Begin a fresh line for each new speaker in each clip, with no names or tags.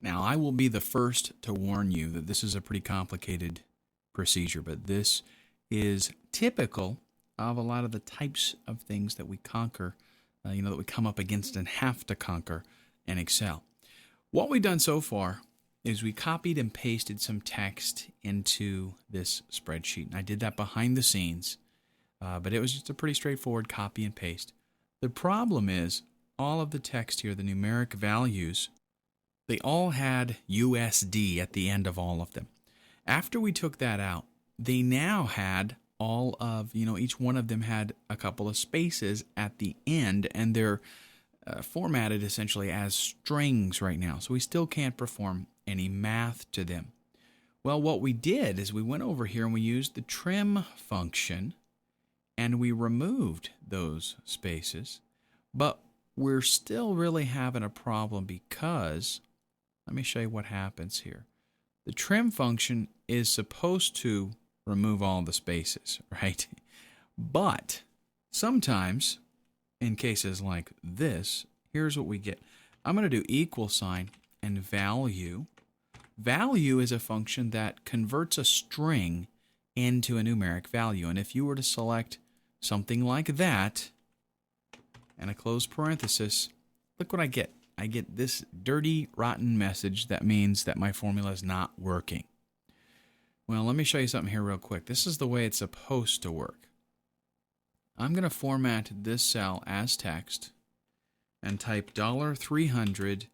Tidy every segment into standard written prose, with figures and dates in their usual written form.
Now, I will be the first to warn you that this is a pretty complicated procedure, but this is typical of a lot of the types of things that we conquer, that we come up against and have to conquer in Excel. What we've done so far is we copied and pasted some text into this spreadsheet. And I did that behind the scenes, but it was just a pretty straightforward copy and paste. The problem is all of the text here, the numeric values, they all had USD at the end of all of them. After we took that out, they now had all of, each one of them had a couple of spaces at the end, and they're formatted essentially as strings right now. So we still can't perform any math to them. Well, what we did is we went over here and we used the trim function, and we removed those spaces. But we're still really having a problem because, let me show you what happens here. The trim function is supposed to remove all the spaces, right? But sometimes, in cases like this, here's what we get. I'm going to do equal sign and value. Value is a function that converts a string into a numeric value. And if you were to select something like that and a closed parenthesis, look what I get. I get this dirty, rotten message that means that my formula is not working. Well, let me show you something here real quick. This is the way it's supposed to work. I'm going to format this cell as text and type $300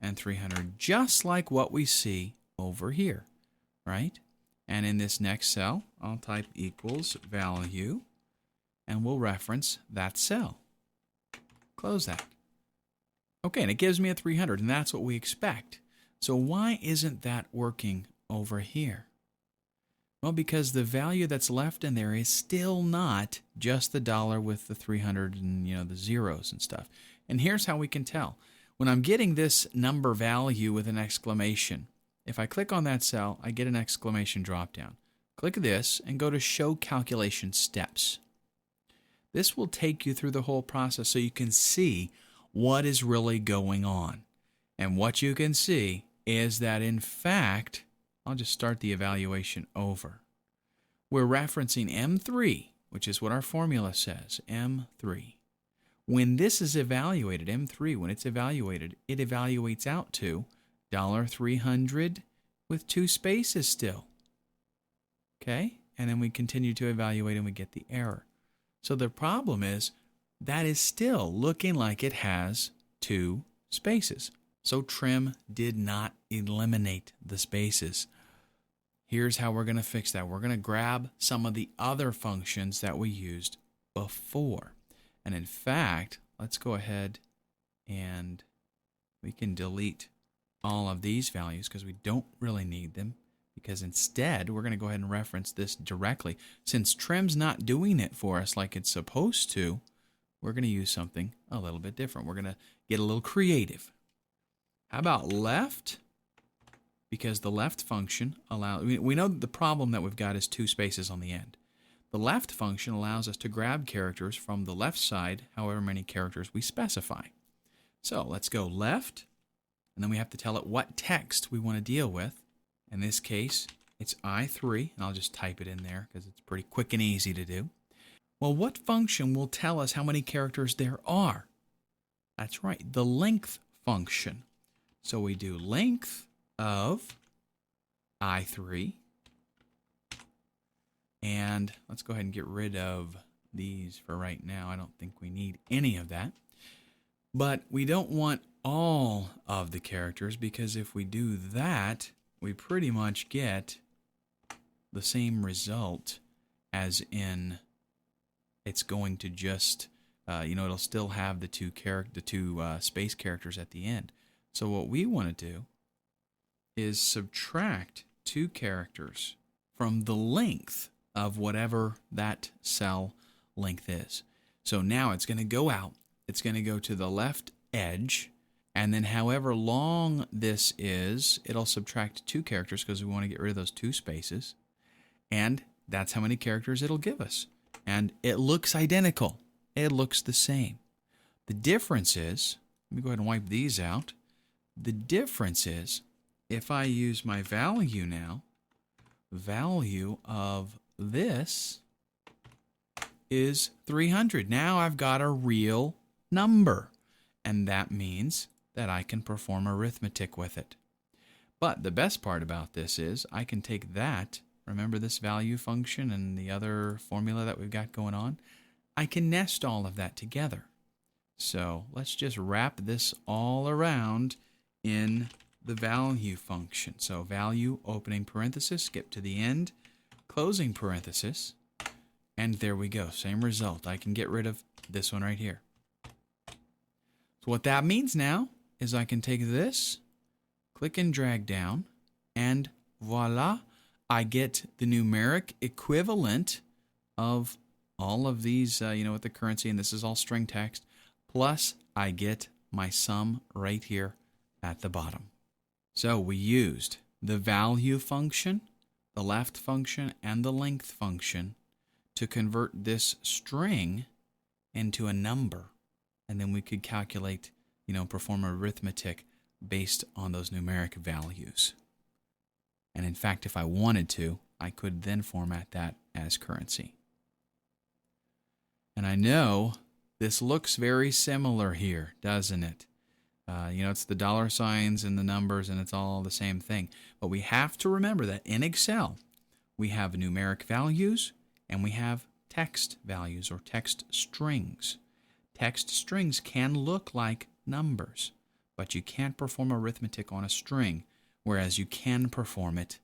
and 300, just like what we see over here, right? And in this next cell, I'll type equals value, and we'll reference that cell. Close that. Okay, and it gives me a 300, and that's what we expect. So why isn't that working over here? Well, because the value that's left in there is still not just the dollar with the 300 and, the zeros and stuff. And here's how we can tell. When I'm getting this number value with an exclamation, if I click on that cell, I get an exclamation drop-down. Click this and go to Show Calculation Steps. This will take you through the whole process so you can see what is really going on. And what you can see is that, in fact, I'll just start the evaluation over. We're referencing M3, which is what our formula says, M3. When this is evaluated, M3, when it's evaluated, it evaluates out to $300 with two spaces still. Okay? And then we continue to evaluate and we get the error. So the problem is that is still looking like it has two spaces. So trim did not eliminate the spaces. Here's how we're going to fix that. We're going to grab some of the other functions that we used before. And in fact, let's go ahead and we can delete all of these values because we don't really need them, because instead we're going to go ahead and reference this directly. Since trim's not doing it for us like it's supposed to, we're going to use something a little bit different. We're going to get a little creative. How about left? Because the left function allows, we know that the problem that we've got is two spaces on the end. The left function allows us to grab characters from the left side, however many characters we specify. So let's go left, and then we have to tell it what text we want to deal with. In this case, it's I3, and I'll just type it in there because it's pretty quick and easy to do. Well, what function will tell us how many characters there are? That's right, the length function. So we do length of I3. And let's go ahead and get rid of these for right now. I don't think we need any of that. But we don't want all of the characters, because if we do that, we pretty much get the same result as in it's going to just, it'll still have the two space characters at the end. So what we want to do is subtract two characters from the length of whatever that cell length is. So now it's going to go out, it's going to go to the left edge, and then however long this is, it'll subtract two characters because we want to get rid of those two spaces, and that's how many characters it'll give us. And it looks identical. It looks the same. The difference is, let me go ahead and wipe these out. The difference is if I use my value now, value of this is 300. Now I've got a real number, and that means that I can perform arithmetic with it. But the best part about this is I can take that, remember this value function and the other formula that we've got going on? I can nest all of that together. So let's just wrap this all around in the value function. So value, opening parenthesis, skip to the end, closing parenthesis, and there we go. Same result. I can get rid of this one right here. So what that means now is I can take this, click and drag down, and voila, I get the numeric equivalent of all of these, with the currency, and this is all string text, plus I get my sum right here at the bottom. So we used the value function, the left function, and the length function to convert this string into a number. And then we could calculate, perform arithmetic based on those numeric values. And in fact, if I wanted to, I could then format that as currency. And I know this looks very similar here, doesn't it? It's the dollar signs and the numbers, and it's all the same thing. But we have to remember that in Excel, we have numeric values and we have text values or text strings. Text strings can look like numbers, but you can't perform arithmetic on a string, whereas you can perform it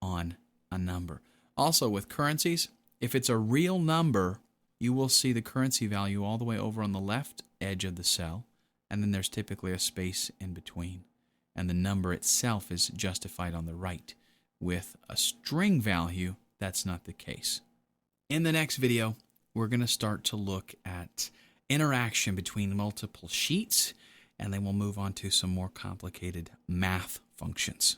on a number. Also, with currencies, if it's a real number, you will see the currency value all the way over on the left edge of the cell, and then there's typically a space in between. And the number itself is justified on the right. With a string value, that's not the case. In the next video, we're going to start to look at interaction between multiple sheets, and then we'll move on to some more complicated math functions.